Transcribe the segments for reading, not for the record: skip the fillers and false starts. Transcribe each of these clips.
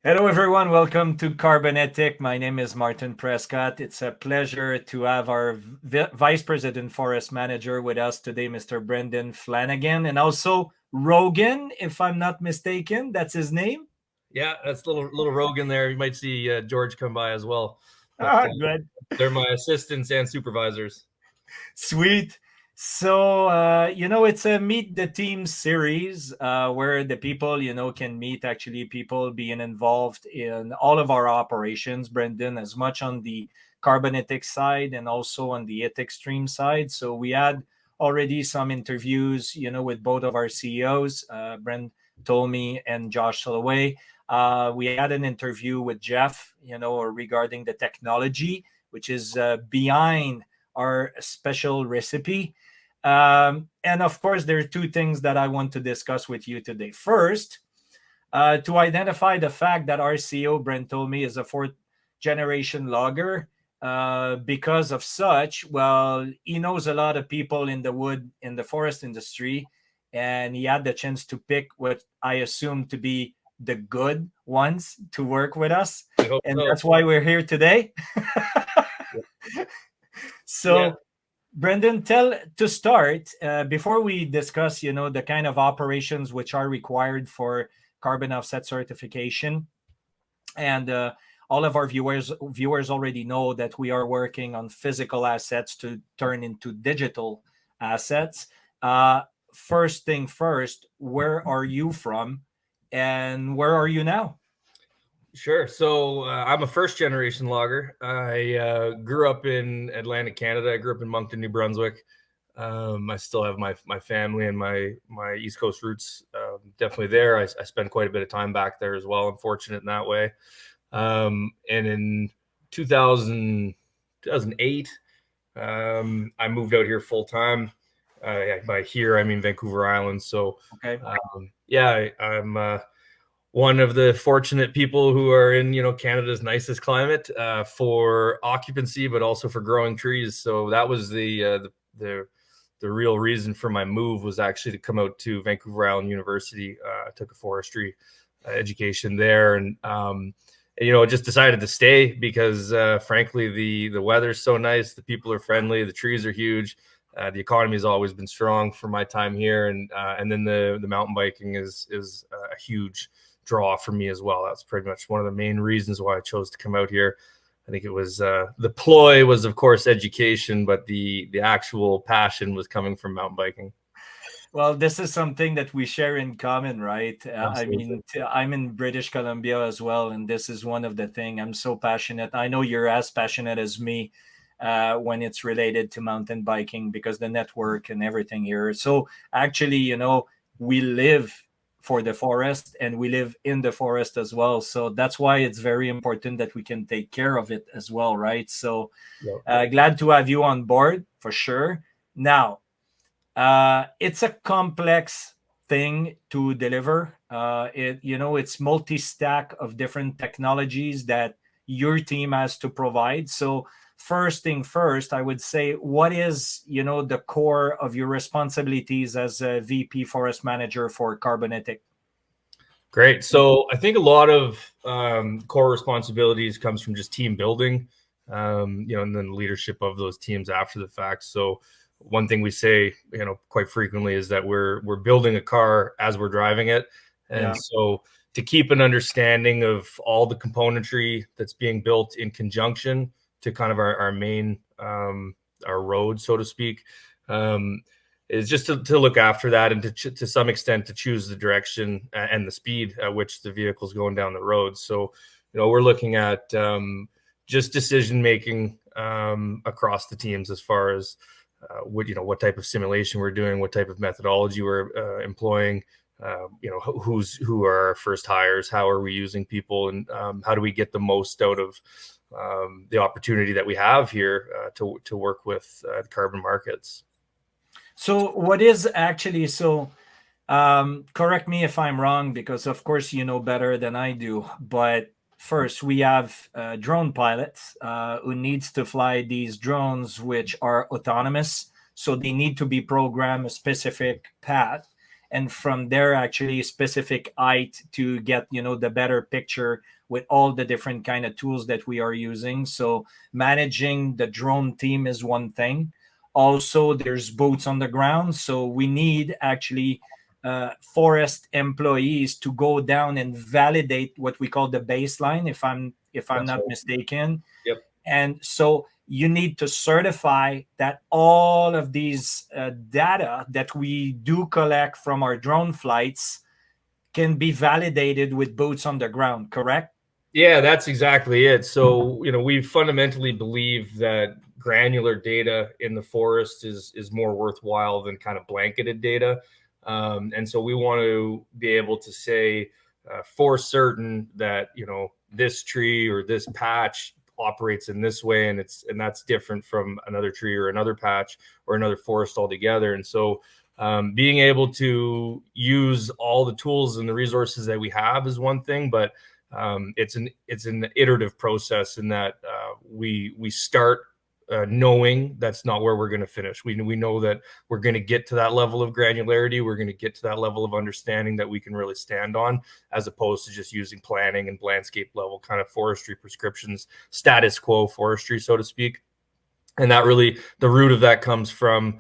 Hello, everyone. Welcome to CarbonEthic. My name is Martin Prescott. It's a pleasure to have our Vice President Forest Manager with us today, Mr. Brendon Flanagan, and also Rogan, if I'm not mistaken. That's his name. Yeah, that's little Rogan there. You might see George come by as well, but Good. they're my assistants and supervisors. Sweet. So, it's a Meet the Team series where the people, can meet actually people being involved in all of our operations, Brendan, as much on the carbon ethics side and also on the ethics stream side. So, we had already some interviews, with both of our CEOs, Brent Tolmie and Josh Soloway. We had an interview with Jeff, regarding the technology, which is behind our special recipe. And of course, there are two things that I want to discuss with you today. First, to identify the fact that our CEO, Brent told me, is a fourth generation logger. Because of such, well, he knows a lot of people in the wood, in the forest industry, and he had the chance to pick what I assume to be the good ones to work with us. I hope And so. that's why we're here today. Yeah, So, Brendan, tell to start before we discuss, the kind of operations which are required for carbon offset certification, and all of our viewers already know that we are working on physical assets to turn into digital assets. Uh, First thing first, where are you from, and where are you now? sure. So I'm a first generation logger. I grew up in Atlantic Canada. I grew up in Moncton, New Brunswick. I still have my family and my East Coast roots definitely there. I spent quite a bit of time back there as well. I'm fortunate in that way. And in 2000, 2008, I moved out here full time. By here, I mean Vancouver Island. So, Okay. yeah, I'm one of the fortunate people who are in Canada's nicest climate for occupancy, but also for growing trees. So that was the real reason for my move was actually to come out to Vancouver Island University. I took a forestry education there, and just decided to stay because frankly the weather's so nice, the people are friendly, the trees are huge. The economy has always been strong for my time here, and then the mountain biking is a huge draw for me as well. That's pretty much one of the main reasons why I chose to come out here. I think it was the ploy was of course education, but the actual passion was coming from mountain biking. Well, this is something that we share in common, right? I Absolutely. mean, I'm in British Columbia as well, and this is one of the things I'm so passionate. I know you're as passionate as me when it's related to mountain biking because the network and everything here. So actually, we live for the forest and we live in the forest as well. So that's why it's very important that we can take care of it as well, right? So Yeah. glad to have you on board for sure. Now, it's a complex thing to deliver. It's multi-stack of different technologies that your team has to provide. So first thing first, I would say, what is the core of your responsibilities as a VP Forest Manager for CarbonEthic? Great. So I think a lot of core responsibilities comes from just team building, and then leadership of those teams after the fact. So one thing we say, quite frequently is that we're building a car as we're driving it, and Yeah. so to keep an understanding of all the componentry that's being built in conjunction to kind of our main our road, so to speak. Um, is just to look after that and to some extent to choose the direction and the speed at which the vehicle is going down the road. So, we're looking at just decision making across the teams as far as what type of simulation we're doing, what type of methodology we're employing. Who are our first hires? How are we using people, and how do we get the most out of the opportunity that we have here to work with carbon markets? So what is actually so? Correct me if I'm wrong, because of course you know better than I do. But first, we have drone pilots who needs to fly these drones, which are autonomous. So they need to be programmed a specific path, and from there actually specific height to get, you know, the better picture with all the different kind of tools that we are using. So managing the drone team is one thing. Also, there's boots on the ground, so we need actually forest employees to go down and validate what we call the baseline, if I'm That's not right. mistaken. Yep. And so you need to certify that all of these data that we do collect from our drone flights can be validated with boots on the ground, correct? Yeah, that's exactly it. So, we fundamentally believe that granular data in the forest is more worthwhile than kind of blanketed data. And so we want to be able to say for certain that, this tree or this patch operates in this way, and that's different from another tree or another patch or another forest altogether. And so being able to use all the tools and the resources that we have is one thing, but it's an iterative process in that we start knowing that's not where we're going to finish. We know that we're going to get to that level of granularity. We're going to get to that level of understanding that we can really stand on, as opposed to just using planning and landscape level kind of forestry prescriptions, status quo forestry, so to speak. And that really, the root of that comes from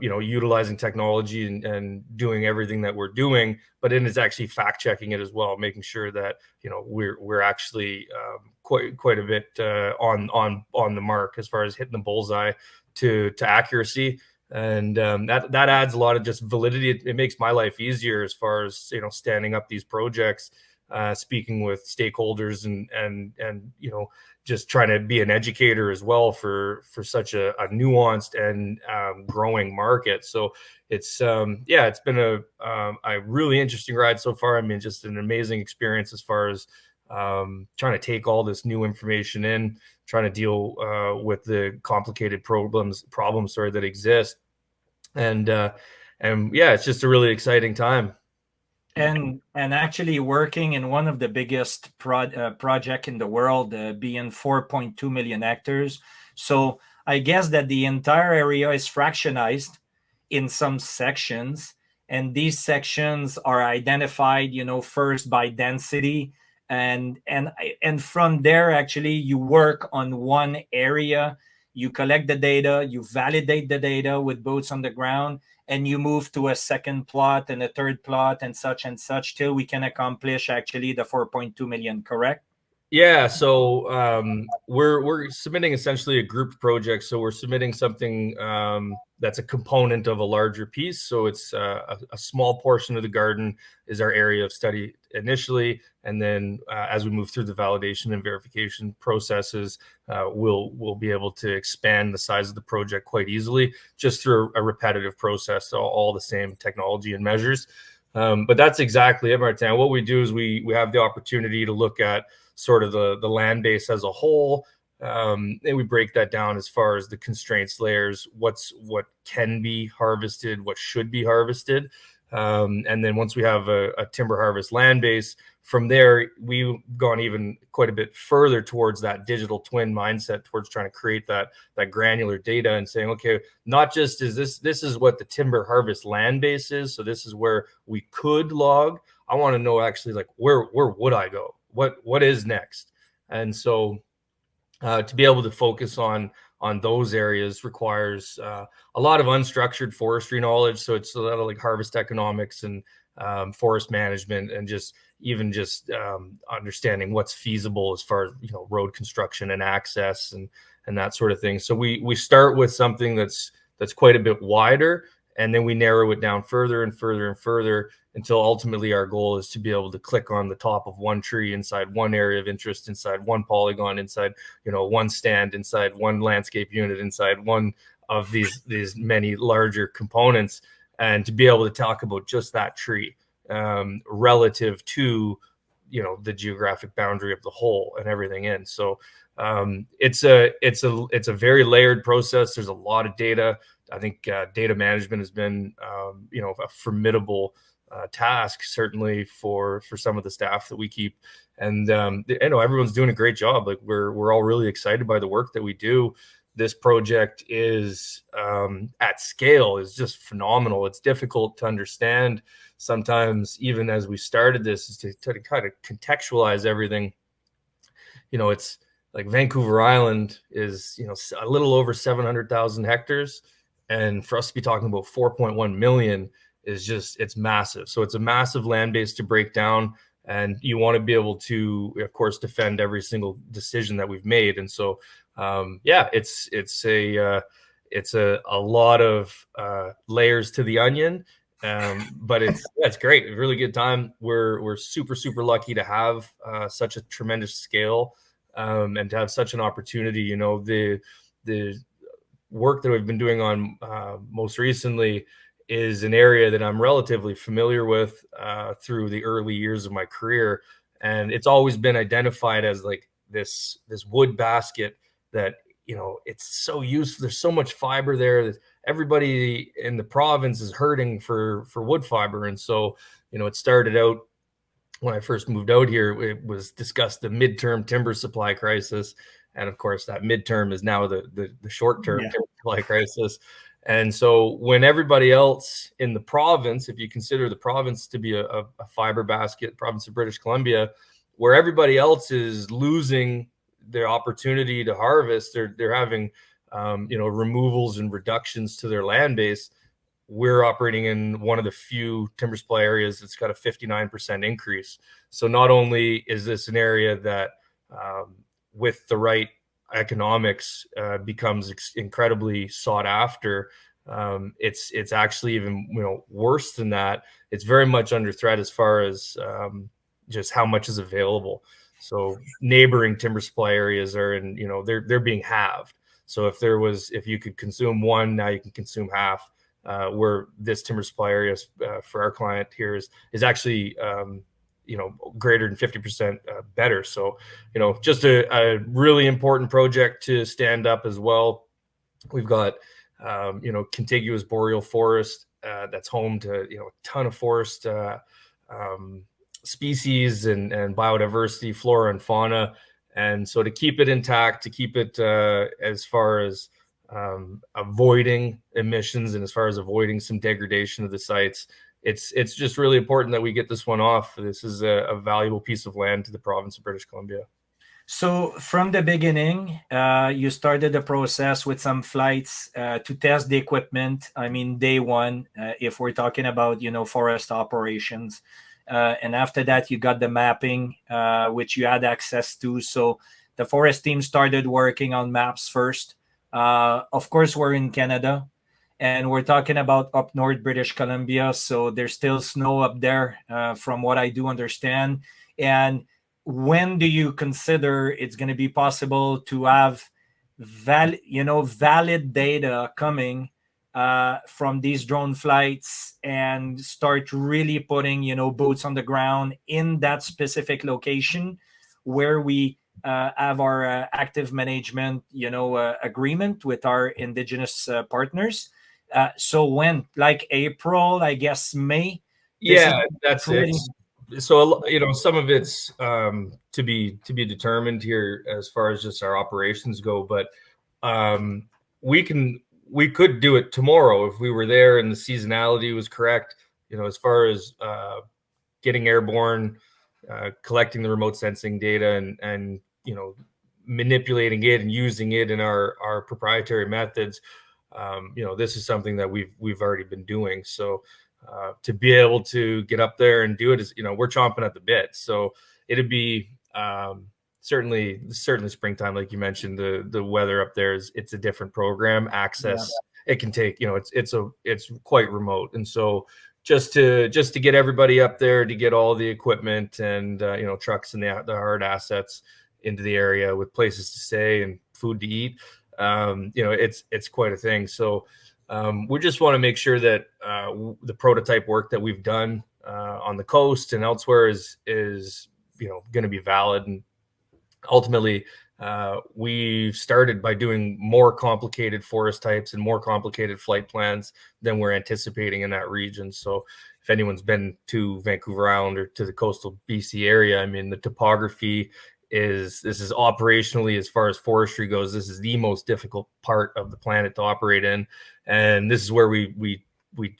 utilizing technology and doing everything that we're doing, but then it's actually fact checking it as well, making sure that we're actually quite a bit on the mark as far as hitting the bullseye to accuracy. And that adds a lot of just validity. It makes my life easier as far as standing up these projects, speaking with stakeholders, and just trying to be an educator as well for such a nuanced and growing market. So it's it's been a really interesting ride so far. I mean, just an amazing experience as far as trying to take all this new information in, trying to deal with the complicated problems that exist, and it's just a really exciting time. And actually working in one of the biggest project in the world, being 4.2 million hectares. So I guess that the entire area is fractionized in some sections, and these sections are identified, first by density, and from there actually you work on one area, you collect the data, you validate the data with boots on the ground, and you move to a second plot and a third plot and such till we can accomplish actually the 4.2 million, correct? Yeah, so we're submitting essentially a grouped project. So we're submitting something that's a component of a larger piece. So it's a small portion of the garden is our area of study initially, and then as we move through the validation and verification processes, we'll be able to expand the size of the project quite easily just through a repetitive process, so all the same technology and measures. But that's exactly it, Martin. What we do is we have the opportunity to look at sort of the land base as a whole, and we break that down as far as the constraints layers, what can be harvested, what should be harvested, and then once we have a timber harvest land base, from there we've gone even quite a bit further towards that digital twin mindset, towards trying to create that granular data and saying, okay, not just is this is what the timber harvest land base is, so this is where we could log. I want to know actually, like, where would I go? What is next? And so to be able to focus on those areas requires a lot of unstructured forestry knowledge. So it's a lot of like harvest economics and forest management, and just understanding what's feasible as far as road construction and access and that sort of thing. So we start with something that's quite a bit wider, and then we narrow it down further and further and further until ultimately our goal is to be able to click on the top of one tree inside one area of interest, inside one polygon, inside one stand, inside one landscape unit, inside one of these many larger components, and to be able to talk about just that tree relative to the geographic boundary of the whole and everything in. So it's a very layered process. There's a lot of data. I think data management has been a formidable task, certainly for some of the staff that we keep, and everyone's doing a great job. Like we're all really excited by the work that we do. this project is at scale is just phenomenal. It's difficult to understand sometimes, even as we started this, is to kind of contextualize everything. It's like Vancouver Island is, a little over 700,000 hectares. And for us to be talking about 4.1 million it's massive. So it's a massive land base to break down. And you want to be able to, of course, defend every single decision that we've made. And so, it's a lot of layers to the onion. But it's great. A really good time. We're super, super lucky to have such a tremendous scale and to have such an opportunity. The work that we've been doing on most recently is an area that I'm relatively familiar with through the early years of my career. And it's always been identified as like this wood basket that, it's so useful. There's so much fiber there. Everybody in the province is hurting for wood fiber. And so, it started out when I first moved out here, it was discussed the midterm timber supply crisis. And of course, that midterm is now the short-term timber supply crisis. And so when everybody else in the province, if you consider the province to be a fiber basket, province of British Columbia, where everybody else is losing their opportunity to harvest, they're having removals and reductions to their land base. We're operating in one of the few timber supply areas that's got a 59% increase. So not only is this an area that with the right economics becomes incredibly sought after, it's actually even worse than that. It's very much under threat as far as just how much is available. So neighboring timber supply areas are in, they're being halved. So if you could consume one, now you can consume half. Where this timber supply area for our client here is actually greater than 50% better. So just a really important project to stand up as well. We've got contiguous boreal forest that's home to a ton of forest species and biodiversity, flora and fauna. And so to keep it intact, to keep it as far as avoiding emissions and as far as avoiding some degradation of the sites, it's just really important that we get this one off. This is a valuable piece of land to the province of British Columbia. So from the beginning, you started the process with some flights to test the equipment. I mean, day one, if we're talking about, forest operations. And after that, you got the mapping, which you had access to. So the forest team started working on maps first. Of course, we're in Canada, and we're talking about up north British Columbia. So there's still snow up there, from what I do understand. And when do you consider it's going to be possible to have valid data coming from these drone flights and start really putting boots on the ground in that specific location where we have our active management agreement with our Indigenous partners? So when, like April, I guess May? Yeah, that's it. So some of it's to be determined here as far as just our operations go, but we could do it tomorrow if we were there and the seasonality was correct. As far as getting airborne, collecting the remote sensing data and manipulating it and using it in our proprietary methods. This is something that we've already been doing. So to be able to get up there and do it is, we're chomping at the bit. So it'd be certainly springtime, like you mentioned. The weather up there it's a different program. Access, it can take, it's quite remote, and so just to get everybody up there, to get all the equipment and trucks and the hard assets into the area with places to stay and food to eat, it's quite a thing. So we just want to make sure that the prototype work that we've done on the coast and elsewhere is going to be valid. And ultimately, we started by doing more complicated forest types and more complicated flight plans than we're anticipating in that region. So if anyone's been to Vancouver Island or to the coastal BC area, I mean, the topography this is operationally, as far as forestry goes, this is the most difficult part of the planet to operate in, and this is where we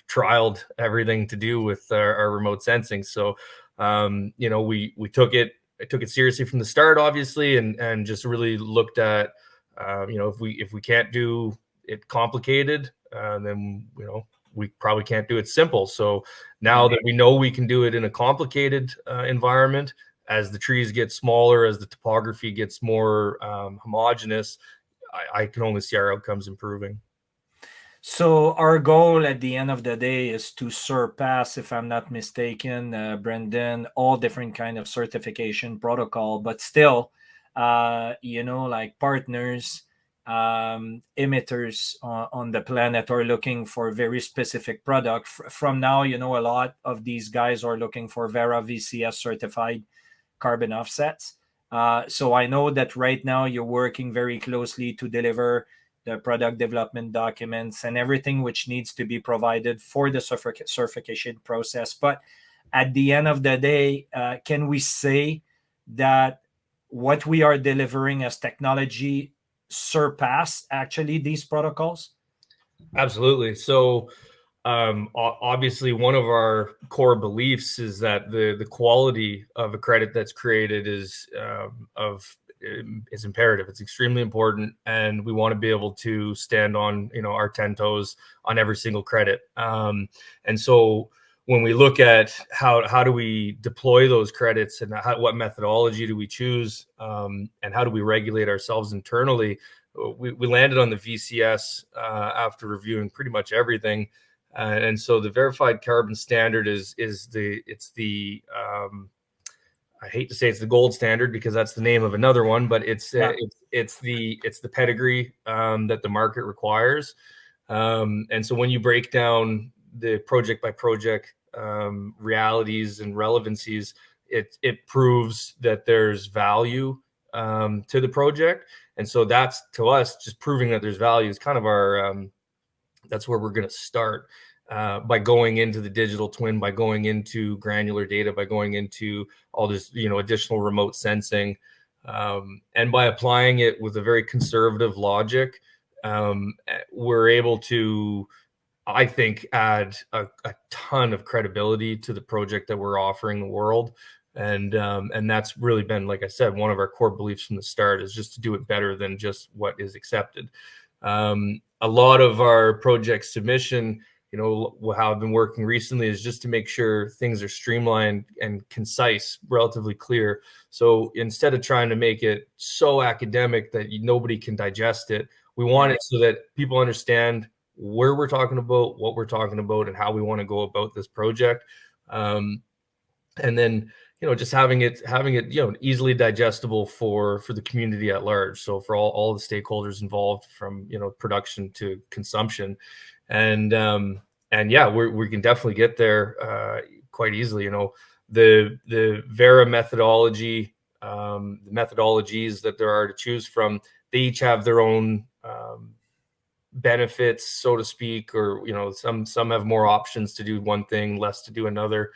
trialed everything to do with our remote sensing. So we took it seriously from the start, obviously, and just really looked at if we can't do it complicated, then we probably can't do it simple. So now that we know we can do it in a complicated environment, as the trees get smaller, as the topography gets more homogeneous, I can only see our outcomes improving. So our goal at the end of the day is to surpass, if I'm not mistaken, Brendon, all different kind of certification protocol, but still, like partners, emitters on the planet are looking for very specific product. From now, a lot of these guys are looking for Verra VCS certified carbon offsets. So I know that right now you're working very closely to deliver the product development documents and everything which needs to be provided for the certification process. But at the end of the day, can we say that what we are delivering as technology surpass actually these protocols? Absolutely. So obviously, one of our core beliefs is that the quality of a credit that's created is imperative. It's extremely important, and we want to be able to stand on our 10 toes on every single credit. And so when we look at how do we deploy those credits, and what methodology do we choose, and how do we regulate ourselves internally, we landed on the VCS after reviewing pretty much everything. And so the verified carbon standard is the I hate to say it's the gold standard, because that's the name of another one, but it's the pedigree that the market requires. And so when you break down the project by project realities and relevancies, it proves that there's value to the project. And so that's, to us, just proving that there's value is kind of our that's where we're going to start, by going into the digital twin, by going into granular data, by going into all this, additional remote sensing, and by applying it with a very conservative logic. We're able to, I think, add a ton of credibility to the project that we're offering the world. And that's really been, like I said, one of our core beliefs from the start, is just to do it better than just what is accepted. A lot of our project submission, how I've been working recently, is just to make sure things are streamlined and concise, relatively clear. So instead of trying to make it so academic that nobody can digest it, we want it so that people understand where we're talking about, what we're talking about, and how we want to go about this project. And then just having it easily digestible for the community at large, so for all the stakeholders involved, from production to consumption. And yeah, we can definitely get there quite easily. The Verra methodology, the methodologies that there are to choose from, they each have their own benefits, so to speak, or some have more options to do one thing, less to do another.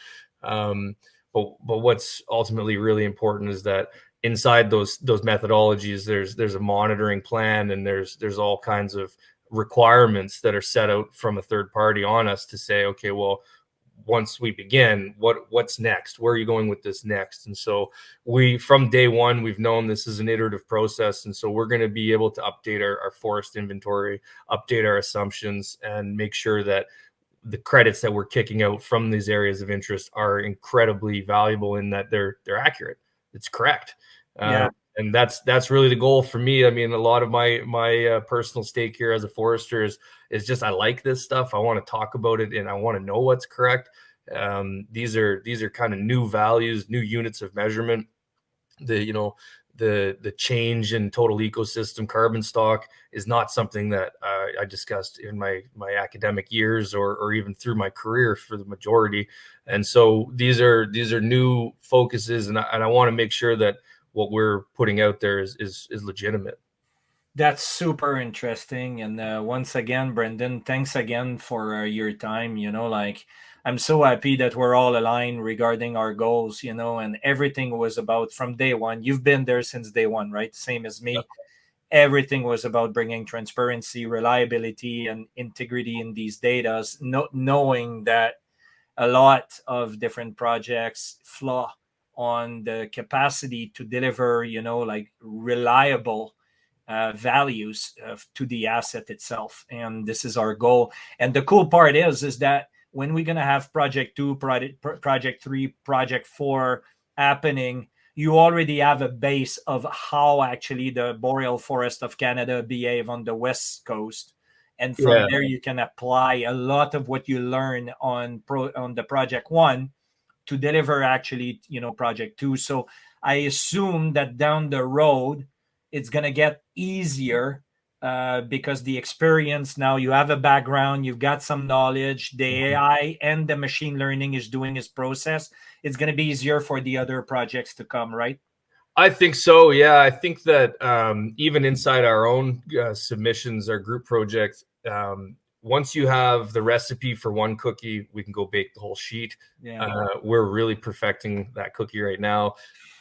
But what's ultimately really important is that inside those methodologies, there's a monitoring plan, and there's all kinds of requirements that are set out from a third party on us to say, okay, well, once we begin, what's next? Where are you going with this next? And so from day one, we've known this is an iterative process. And so we're going to be able to update our forest inventory, update our assumptions, and make sure that the credits that we're kicking out from these areas of interest are incredibly valuable, in that they're accurate. It's correct. And that's really the goal for me. I mean, a lot of my personal stake here as a forester is just, I like this stuff. I want to talk about it, and I want to know what's correct. These are kind of new values, new units of measurement. The change in total ecosystem carbon stock is not something that I discussed in my academic years, or even through my career for the majority. And so these are new focuses, and I want to make sure that what we're putting out there is legitimate. That's super interesting. And once again, Brendon, thanks again for your time. Like, I'm so happy that we're all aligned regarding our goals, and everything was about from day one. You've been there since day one, right? Same as Yeah. me. Everything was about bringing transparency, reliability, and integrity in these data, knowing that a lot of different projects flaw on the capacity to deliver, like reliable values to the asset itself. And this is our goal. And the cool part is that when we're going to have project 2, project 3, project 4 happening, you already have a base of how actually the boreal forest of Canada behave on the west coast. And from Yeah. there you can apply a lot of what you learn on the project 1 to deliver actually, project 2. So I assume that down the road it's going to get easier, because the experience, now you have a background, you've got some knowledge, the Mhm. AI and the machine learning is doing its process. It's going to be easier for the other projects to come, right? I think so. Yeah, I think that even inside our own submissions, our group project, once you have the recipe for one cookie, we can go bake the whole sheet. Yeah. We're really perfecting that cookie right now.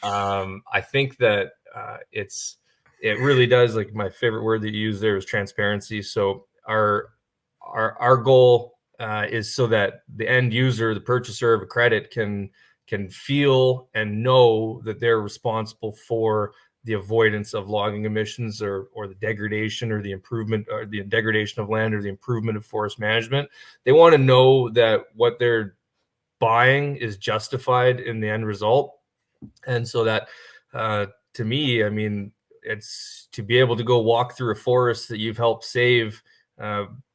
I think that it really does, like my favorite word that you used there was transparency. So our goal is so that the end user, the purchaser of a credit, can feel and know that they're responsible for the avoidance of logging emissions, or the degradation or the improvement or the degradation of land or the improvement of forest management. They want to know that what they're buying is justified in the end result. And so that, to me, I mean, it's to be able to go walk through a forest that you've helped save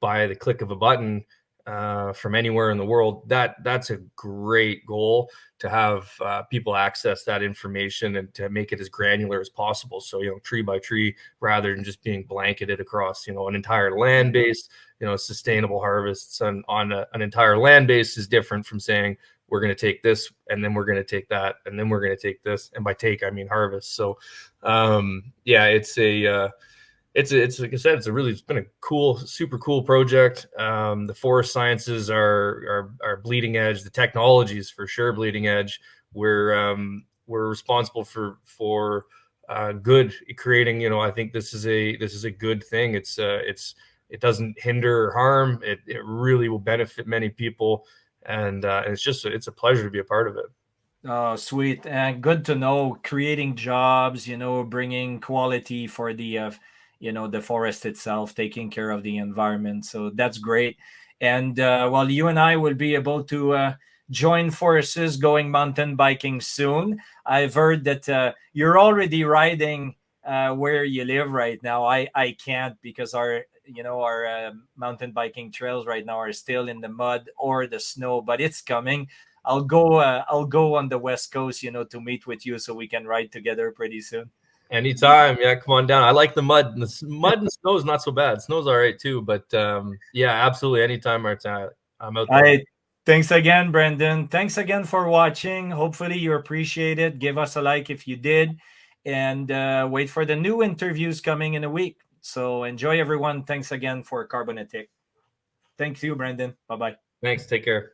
by the click of a button from anywhere in the world. That's a great goal, to have people access that information and to make it as granular as possible. So, tree by tree, rather than just being blanketed across, an entire land base. Sustainable harvests on an entire land base is different from saying, we're going to take this and then we're going to take that and then we're going to take this. And by take, I mean harvest. So, yeah, it's like I said, it's been a cool, super cool project. The forest sciences are bleeding edge. The technologies for sure bleeding edge. We're responsible for good creating. I think this is a good thing. It doesn't hinder or harm. It really will benefit many people, and it's a pleasure to be a part of it. Oh, sweet. And good to know. Creating jobs, bringing quality for the forest itself, taking care of the environment. So that's great. And well, you and I will be able to join forces going mountain biking soon. I've heard that you're already riding where you live right now. I can't, because our mountain biking trails right now are still in the mud or the snow, but it's coming. I'll go on the West Coast, to meet with you so we can ride together pretty soon. Anytime, yeah, come on down. I like the mud. Mud and snow is not so bad. Snow's all right too, but yeah, absolutely. Anytime, Martin, I'm out All there. right. Thanks again, Brendon. Thanks again for watching. Hopefully you appreciate it. Give us a like if you did. And wait for the new interviews coming in a week. So enjoy, everyone. Thanks again for CarbonEthic. Thank you, Brendon. Bye-bye. Thanks. Take care.